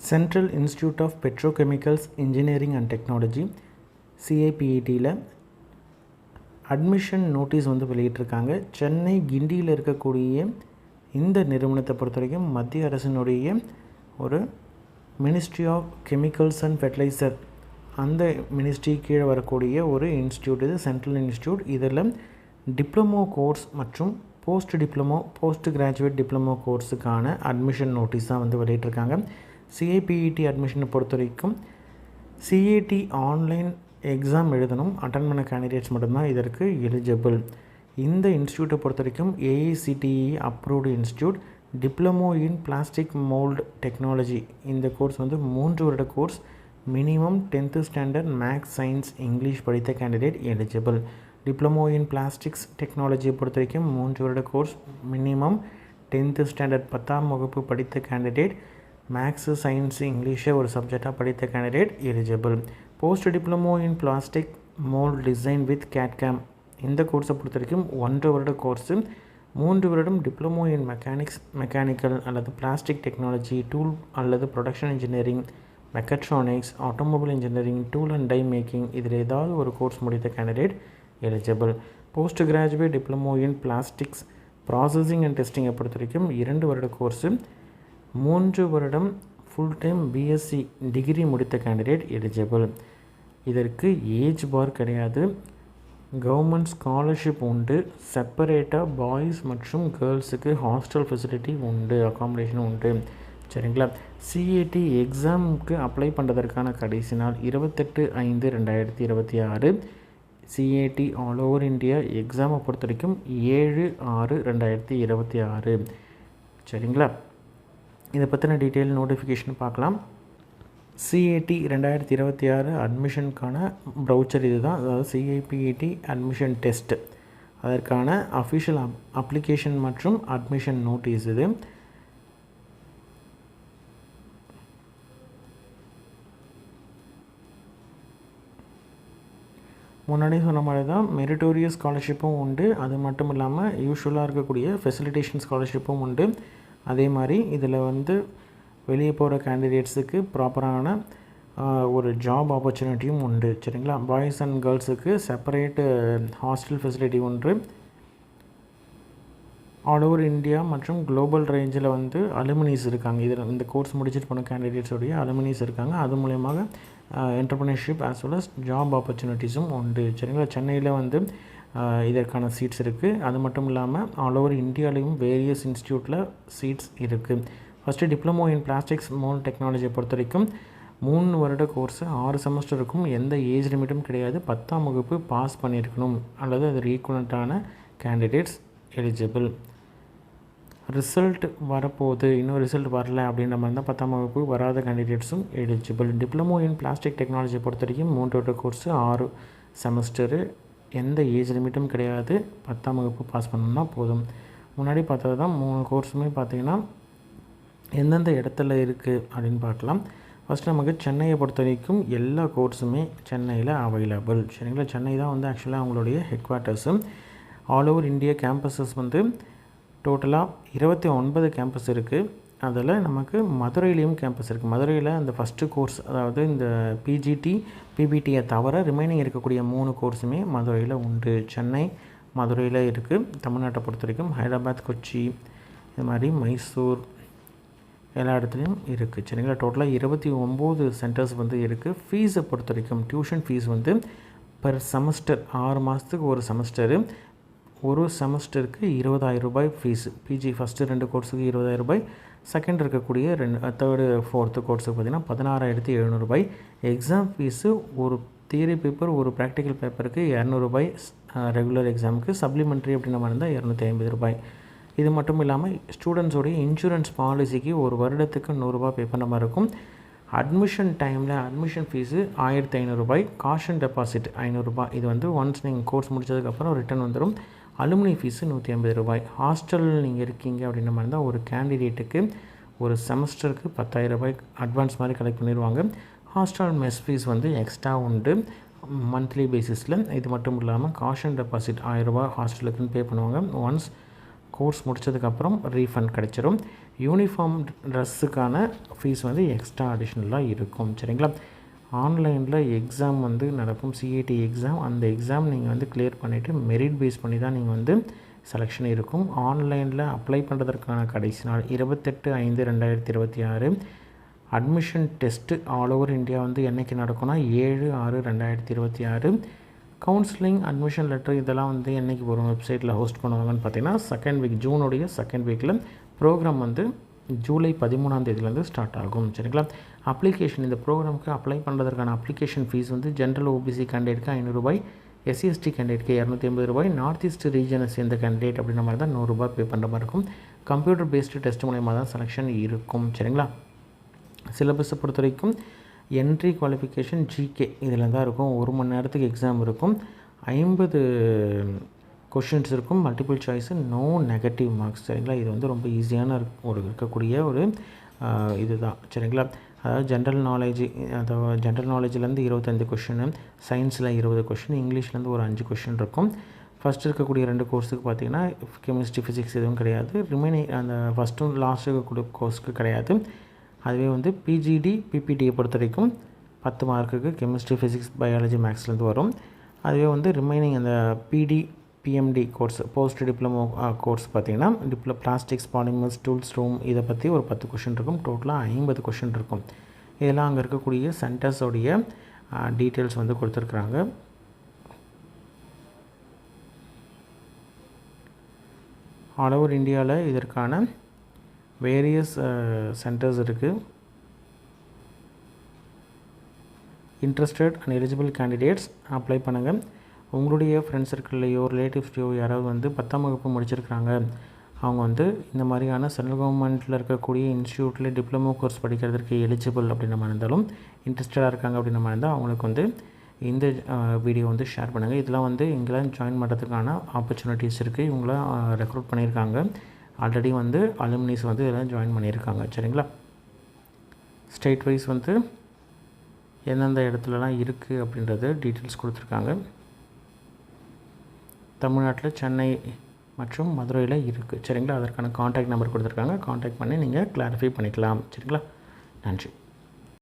Central institute of petrochemicals engineering and technology சிஐபிஇடியில் admission notice வந்து வெளியிட்டிருக்காங்க. சென்னை கிண்டியில் இருக்கக்கூடிய இந்த நிறுவனத்தை பொறுத்த வரைக்கும் மத்திய அரசினுடைய ஒரு ministry of chemicals and fertilizer அந்த மினிஸ்ட்ரி கீழே வரக்கூடிய ஒரு இன்ஸ்டியூட். இது சென்ட்ரல் இன்ஸ்டியூட். இதில் டிப்ளமோ கோர்ஸ் மற்றும் போஸ்ட் கிராஜுவேட் டிப்ளமோ கோர்ஸுக்கான அட்மிஷன் நோட்டீஸ் தான் வந்து வெளியிட்டிருக்காங்க. சிஐபிஇடி அட்மிஷனை பொறுத்த வரைக்கும் சிஏடி ஆன்லைன் எக்ஸாம் எழுதணும். அட்டன் பண்ண கேண்டிடேட்ஸ் மட்டும்தான் இதற்கு எலிஜிபிள். இந்த இன்ஸ்டியூட்டை பொறுத்த வரைக்கும் AICTE approved institute. Diploma in plastic mould technology இந்த கோர்ஸ் வந்து 3 வருட course. Minimum 10th standard maths science English படித்த candidate eligible. Diploma in plastics டெக்னாலஜியை பொறுத்த வரைக்கும் 3 வருட கோர்ஸ். மினிமம் 10th ஸ்டாண்டர்ட் 10ஆம் வகுப்பு படித்த கேண்டிடேட், மேக்ஸு சயின்ஸு இங்கிலீஷை ஒரு சப்ஜெக்டாக படித்த candidate eligible. Post diploma in plastic mould design with CAD CAM இந்த கோர்ஸை பொறுத்த வரைக்கும் 1 வருட கோர்ஸு. 3 வருடம் டிப்ளமோ இன் மெக்கானிக்கல் அல்லது பிளாஸ்டிக் டெக்னாலஜி, டூல் அல்லது production engineering, mechatronics, automobile engineering, tool and die making இதில் ஏதாவது ஒரு கோர்ஸ் முடித்த candidate eligible. Post graduate diploma in plastics processing and டெஸ்டிங்கை பொறுத்த வரைக்கும் 2 வருட கோர்ஸு. 3 வருடம் ஃபுல் டைம் பிஎஸ்சி டிகிரி முடித்த கேண்டிடேட் எலிஜிபிள். இதற்கு ஏஜ் பார் கிடையாது. கவர்மெண்ட் ஸ்காலர்ஷிப் உண்டு. செப்பரேட்டாக பாய்ஸ் மற்றும் கேர்ள்ஸுக்கு ஹாஸ்டல் ஃபெசிலிட்டி உண்டு, அகாமடேஷனும் உண்டு. சரிங்களா? சிஏடி எக்ஸாமுக்கு அப்ளை பண்ணுறதற்கான கடைசி நாள் 28/5/2026. சிஏடி ஆல் ஓவர் இந்தியா எக்ஸாமை பொறுத்த வரைக்கும் 7/6/2026. சரிங்களா? இதை பற்றின டீட்டெயில் நோட்டிஃபிகேஷன் பார்க்கலாம். சிஏடி 2026 அட்மிஷனுக்கான ப்ரௌச்சர் இது தான். அதாவது சிஐபிஇடி அட்மிஷன் டெஸ்ட் அதற்கான அஃபிஷியல் அப்ளிகேஷன் மற்றும் அட்மிஷன் நோட்டீஸ் இது. முன்னாடி சொன்ன மாதிரி தான் மெரிட்டோரியஸ் ஸ்காலர்ஷிப்பும் உண்டு. அது மட்டும் இல்லாமல் யூஸ்வலாக இருக்கக்கூடிய ஃபெசிலிட்டேஷன் ஸ்காலர்ஷிப்பும் உண்டு. அதே மாதிரி இதில் வந்து வெளியே போகிற கேண்டிடேட்ஸுக்கு ப்ராப்பரான ஒரு ஜாப் ஆப்பர்ச்சுனிட்டியும் உண்டு. சரிங்களா? பாய்ஸ் அண்ட் கேர்ள்ஸுக்கு செப்பரேட்டு ஹாஸ்டல் ஃபெசிலிட்டி உண்டு. ஆல் ஓவர் இந்தியா மற்றும் குளோபல் ரேஞ்சில் வந்து அலுமினிஸ் இருக்காங்க. இதில் இந்த கோர்ஸ் முடிச்சுட்டு போன கேண்டிடேட்ஸோடைய அலுமினிஸ் இருக்காங்க. அது மூலயமாக entrepreneurship as well as job ஆப்பர்ச்சுனிட்டிஸும் உண்டு. சரிங்களா? சென்னையில் வந்து இதற்கான சீட்ஸ் இருக்குது. அது மட்டும் இல்லாமல் ஆல் ஓவர் இந்தியாவிலையும் வேரியஸ் இன்ஸ்டியூட்டில் சீட்ஸ் இருக்குது. First diploma in plastics mould டெக்னாலஜியை பொறுத்த வரைக்கும் 3 வருட கோர்ஸு, 6 செமஸ்டர் இருக்கும். எந்த ஏஜ் லிமிட்டும் கிடையாது. 10ஆம் வகுப்பு பாஸ் பண்ணியிருக்கணும் அல்லது அது ஈக்குவலண்ட்டான கேண்டிடேட்ஸ் எலிஜிபிள். ரிசல்ட் வரப்போகுது, இன்னும் ரிசல்ட் வரல அப்படின்ற மாதிரி தான் 10ஆம் வகுப்பு வராத கேண்டிடேட்ஸும் எலிஜிபிள். டிப்ளமோ இன் பிளாஸ்டிக் டெக்னாலஜியை பொறுத்த வரைக்கும் 3 வருட கோர்ஸு, 6 செமஸ்டரு, எந்த ஏஜ் லிமிட்டும் கிடையாது. 10ஆம் வகுப்பு பாஸ் பண்ணணும்னா போதும். முன்னாடி பார்த்தது தான் 3 கோர்ஸுமே பார்த்திங்கன்னா எந்தெந்த இடத்துல இருக்குது அப்படின்னு பார்க்கலாம். ஃபஸ்ட்டு நமக்கு சென்னையை பொறுத்த வரைக்கும் எல்லா கோர்ஸுமே சென்னையில் அவைலபிள். சரிங்களா? சென்னை தான் வந்து ஆக்சுவலாக அவங்களுடைய head quarters. All over India campuses வந்து டோட்டலாக 29 கேம்பஸ் இருக்குது. அதில் நமக்கு மதுரையிலையும் கேம்பஸ் இருக்குது. மதுரையில் அந்த ஃபஸ்ட்டு கோர்ஸ், அதாவது இந்த பிபிடியை தவிர ரிமைனிங் இருக்கக்கூடிய 3 கோர்ஸுமே மதுரையில் உண்டு. சென்னை மதுரையில் இருக்குது. தமிழ்நாட்டை பொறுத்த வரைக்கும் ஹைதராபாத், கொச்சி, இது மாதிரி மைசூர் எல்லா இடத்துலையும் இருக்குது. சரிங்களா? டோட்டலாக 29 சென்டர்ஸ் வந்து இருக்குது. ஃபீஸை பொறுத்த வரைக்கும் டியூஷன் ஃபீஸ் வந்து பர் செமஸ்டர் 6 மாதத்துக்கு ஒரு செமஸ்டரு, ஒரு செமஸ்டருக்கு 20,000 ரூபாய் ஃபீஸு. பிஜி ஃபஸ்ட்டு 2 கோர்ஸுக்கு 20,000 ரூபாய், செகண்ட் இருக்கக்கூடிய 3rd 4th கோர்ஸுக்கு பார்த்திங்கன்னா 16,700 ரூபாய். எக்ஸாம் ஃபீஸு ஒரு தியரி பேப்பர், ஒரு ப்ராக்டிக்கல் பேப்பருக்கு 200 ரூபாய். ரெகுலர் எக்ஸாமுக்கு சப்ளிமெண்ட்ரி அப்படின்ற மாதிரி இருந்தால் 250 ரூபாய். இது மட்டும் இல்லாமல் ஸ்டூடெண்ட்ஸோடைய இன்சூரன்ஸ் பாலிசிக்கு ஒரு வருடத்துக்கு 100 ரூபா பே பண்ண மாதிரி இருக்கும். அட்மிஷன் டைமில் அட்மிஷன் ஃபீஸு 1,500 ரூபாய். காஷன் டெபாசிட் 500 ரூபாய். இது வந்து ஒன்ஸ் நீங்கள் கோர்ஸ் முடித்ததுக்கப்புறம் ரிட்டர்ன் வந்துடும். அலுமினி ஃபீஸு 150 ரூபாய். ஹாஸ்டல் நீங்கள் இருக்கீங்க அப்படின்ற மாதிரி இருந்தால் ஒரு கேண்டிடேட்டுக்கு ஒரு செமஸ்டருக்கு 10,000 ரூபாய் அட்வான்ஸ் மாதிரி கலெக்ட் பண்ணிடுவாங்க. ஹாஸ்டல் மெஸ் ஃபீஸ் வந்து எக்ஸ்ட்ரா உண்டு மந்த்லி பேசிஸில். இது மட்டும் இல்லாமல் காஷன் டெபாசிட் 1000 ரூபாய் ஹாஸ்டலுக்குன்னு பே பண்ணுவாங்க. ஒன்ஸ் கோர்ஸ் முடித்ததுக்கப்புறம் ரீஃபண்ட் கிடச்சிரும். யூனிஃபார்ம் ட்ரெஸ்ஸுக்கான ஃபீஸ் வந்து எக்ஸ்ட்ரா அடிஷ்னலாக இருக்கும். சரிங்களா? ஆன்லைனில் எக்ஸாம் வந்து நடக்கும், சிஏடி எக்ஸாம். அந்த எக்ஸாம் நீங்கள் வந்து கிளியர் பண்ணிவிட்டு மெரிட் பேஸ் பண்ணி தான் நீங்கள் வந்து செலெக்ஷன் இருக்கும். ஆன்லைனில் அப்ளை பண்ணுறதற்கான கடைசி நாள் 28/5/2026. Admission test all over India வந்து என்றைக்கு நடக்கும்னா 7/6/2026. கவுன்சிலிங், அட்மிஷன் லெட்டர் இதெல்லாம் வந்து என்றைக்கு வரும், வெப்சைட்டில் ஹோஸ்ட் பண்ணுவாங்கன்னு பார்த்தீங்கன்னா செகண்ட் வீக், ஜூனுடைய செகண்ட் வீக்கில். ப்ரோக்ராம் வந்து ஜூலை 13 ஸ்டார்ட் ஆகும். சரிங்களா? அப்ளிகேஷன், இந்த ப்ரோக்ராமுக்கு அப்ளை பண்ணுறதுக்கான அப்ளிகேஷன் ஃபீஸ் வந்து ஜென்ரல் ஓபிசி கேண்டிடேட்க்கு ₹500, எஸ்சிஎஸ்டி கேண்டிடேட்க்கு ₹280, நார்த் ஈஸ்ட் ரீஜனை சேர்ந்த கேண்டிடேட் அப்படின்ற மாதிரி தான் ₹100 பே பண்ணுற மாதிரி இருக்கும். கம்ப்யூட்டர் பேஸ்டு டெஸ்ட் மூலயமா தான் செலெக்ஷன் இருக்கும். சரிங்களா? சிலபஸை பொறுத்த வரைக்கும் என்ட்ரி, குவாலிஃபிகேஷன், ஜிகே இதில் தான் இருக்கும். 1 மணி நேரத்துக்கு எக்ஸாம் இருக்கும். 50 கொஷின்ஸ் இருக்கும், multiple choice, no negative marks. சரிங்களா? இது வந்து ரொம்ப ஈஸியான இருக்கக்கூடிய ஒரு இது தான். சரிங்களா? அதாவது ஜென்ரல் நாலேஜ்லேருந்து 25 கொஷின், சயின்ஸில் 20 கொஷின், இங்கிலீஷ்லேருந்து ஒரு 5 கொஷின் இருக்கும். ஃபஸ்ட் இருக்கக்கூடிய 2 கோர்ஸுக்கு பார்த்திங்கன்னா கெமிஸ்ட்ரி, ஃபிசிக்ஸ் எதுவும் கிடையாது. ரிமைனிங் அந்த ஃபஸ்ட்டும் லாஸ்ட் இருக்கக்கூடிய கோர்ஸுக்கு கிடையாது. அதுவே வந்து பிஜிடி, பிபிடியை பொறுத்த வரைக்கும் 10 மார்க்குக்கு கெமிஸ்ட்ரி, ஃபிசிக்ஸ், பயாலஜி, மேக்ஸ்லேருந்து வரும். அதுவே வந்து ரிமைனிங் அந்த BMT course, post diploma course பார்த்திங்கன்னா பிளாஸ்டிக்ஸ், பாலிமர்ஸ், டூல்ஸ் ரூம் இதை பற்றி ஒரு 10 கொஷின் இருக்கும். டோட்டலாக 50 கொஷின் இருக்கும். இதெல்லாம் அங்கே இருக்கக்கூடிய சென்டர்ஸோடைய டீட்டெயில்ஸ் வந்து கொடுத்துருக்குறாங்க. ஆல் ஓவர் இந்தியாவில் இதற்கான வேரியஸ் சென்டர்ஸ் இருக்குது. Interested and eligible candidates apply பண்ணுங்கள். உங்களுடைய ஃப்ரெண்ட்ஸ் சர்க்கிள்லையோ ரிலேட்டிவ்ஸ்லையோ யாராவது வந்து 10ஆம் வகுப்பு முடிச்சிருக்கிறாங்க, அவங்க வந்து இந்த மாதிரியான சென்ட்ரல் கவர்மெண்ட்டில் இருக்கக்கூடிய இன்ஸ்டியூட்டில் டிப்ளமோ கோர்ஸ் படிக்கிறதுக்கு எலிஜிபிள் அப்படின்ற மாதிரி இருந்தாலும், இன்ட்ரெஸ்டடாக இருக்காங்க அப்படின்ற மாதிரி இருந்தால் அவங்களுக்கு வந்து இந்த வீடியோ வந்து ஷேர் பண்ணுங்கள். இதெல்லாம் வந்து இங்கெல்லாம் ஜாயின் பண்ணுறதுக்கான ஆப்பர்ச்சுனிட்டிஸ் இருக்குது. இவங்களாம் ரெக்ரூட் பண்ணியிருக்காங்க. ஆல்ரெடி வந்து அலுமினிஸ் வந்து இதெல்லாம் ஜாயின் பண்ணியிருக்காங்க. சரிங்களா? ஸ்டேட் வைஸ் வந்து எந்தெந்த இடத்துலலாம் இருக்குது அப்படின்றது டீட்டெயில்ஸ் கொடுத்துருக்காங்க. தமிழ்நாட்டில் சென்னை மற்றும் மதுரையில் இருக்குது. சரிங்களா? அதற்கான காண்டாக்ட் நம்பர் கொடுத்துருக்காங்க. காண்டாக்ட் பண்ணி நீங்கள் கிளாரிஃபை பண்ணிக்கலாம். சரிங்களா? நன்றி.